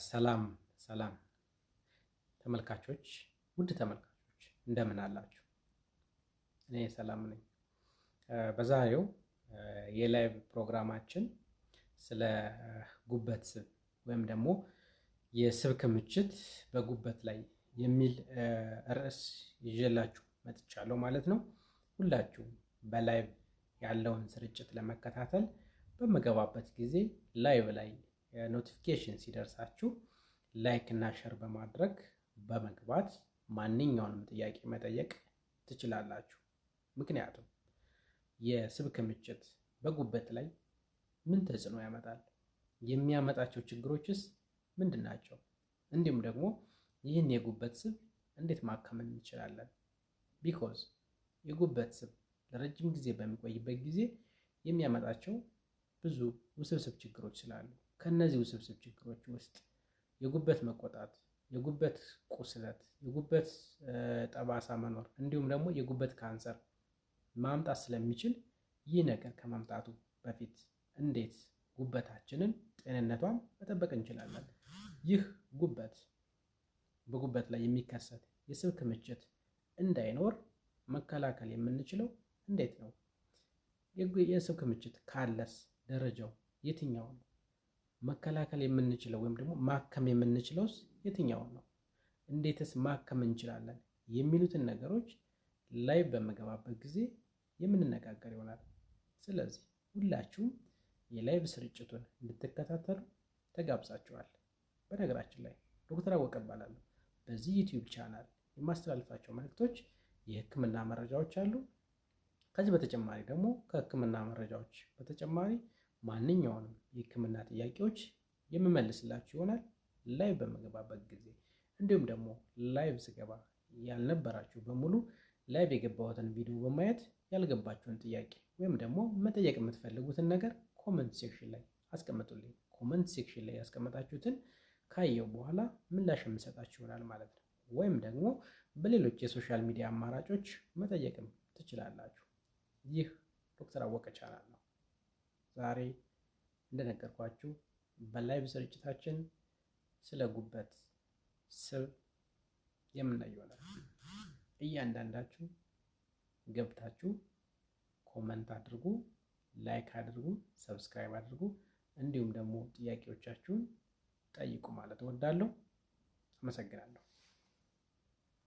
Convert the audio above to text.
ሰላም ሰላም ተመልካቾች፣ ውድ ተመልካቾች እንደምን አላችሁ? እኔ ሰላም ነኝ። በዛሬው የላይቭ ፕሮግራማችን ስለ ጉበት ስብ ወይም ደግሞ የስብ ክምችት በጉበት ላይ የሚል ርዕስ ይዤላችሁ መጥቻለሁ ማለት ነው። ሁላችሁም በላይቭ ያለውን ስርጭት ለመከታተል በምገባበት ጊዜ ላይቭ ላይ ኖቲፊኬሽን ሲደርሳችሁ ላይክ እና ሸር በማድረግ በመግባት ማንኛውንም ጥያቄ መጠየቅ ትችላላችሁ። ምክንያቱም የስብ ክምችት በጉበት ላይ ምን ተጽዕኖ ያመጣል? የሚያመጣቸው ችግሮችስ ምንድን ናቸው? እንዲሁም ደግሞ ይህን የጉበት ስብ እንዴት ማከም እንችላለን? ቢኮዝ የጉበት ስብ ለረጅም ጊዜ በሚቆይበት ጊዜ የሚያመጣቸው ብዙ ውስብስብ ችግሮች ስላሉ ከነዚህ ውስብስብ ችግሮች ውስጥ የጉበት መቆጣት፣ የጉበት ቁስለት፣ የጉበት ጠባሳ መኖር እንዲሁም ደግሞ የጉበት ካንሰር ማምጣት ስለሚችል ይህ ነገር ከማምጣቱ በፊት እንዴት ጉበታችንን ጤንነቷን መጠበቅ እንችላለን? ይህ በጉበት ላይ የሚከሰት የስብ ክምችት እንዳይኖር መከላከል የምንችለው እንዴት ነው? የስብ ክምችት ካለስ ደረጃው የትኛው ነው? መከላከል የምንችለው ወይም ደግሞ ማከም የምንችለውስ የትኛውን ነው? እንዴትስ ማከም እንችላለን? የሚሉትን ነገሮች ላይ በመገባበት ጊዜ የምንነጋገር ይሆናል። ስለዚህ ሁላችሁም የላይቭ ስርጭቱን እንድትከታተሉ ተጋብዛችኋል። በነገራችን ላይ ዶክተር አወቀ እባላለሁ። በዚህ ዩቲዩብ ቻናል የማስተላልፋቸው መልእክቶች የሕክምና መረጃዎች አሉ። ከዚህ በተጨማሪ ደግሞ ከሕክምና መረጃዎች በተጨማሪ ማንኛውንም የሕክምና ጥያቄዎች የምመልስላችሁ ይሆናል ላይቭ በመገባበት ጊዜ። እንዲሁም ደግሞ ላይቭ ስገባ ያልነበራችሁ በሙሉ ላይቭ የገባሁትን ቪዲዮ በማየት ያልገባችሁን ጥያቄ ወይም ደግሞ መጠየቅ የምትፈልጉትን ነገር ኮመንት ሴክሽን ላይ አስቀምጡልኝ። ኮመንት ሴክሽን ላይ ያስቀመጣችሁትን ካየው በኋላ ምላሽ የምሰጣችሁ ይሆናል ማለት ነው። ወይም ደግሞ በሌሎች የሶሻል ሚዲያ አማራጮች መጠየቅም ትችላላችሁ። ይህ ዶክተር አወቀ ቻናል ነው። ዛሬ እንደነገርኳችሁ በላይቭ ስርጭታችን ስለ ጉበት ስብ የምናየው ይሆናል። እያንዳንዳችሁ ገብታችሁ ኮመንት አድርጉ፣ ላይክ አድርጉ፣ ሰብስክራይብ አድርጉ፣ እንዲሁም ደግሞ ጥያቄዎቻችሁን ጠይቁ ማለት እወዳለሁ። አመሰግናለሁ።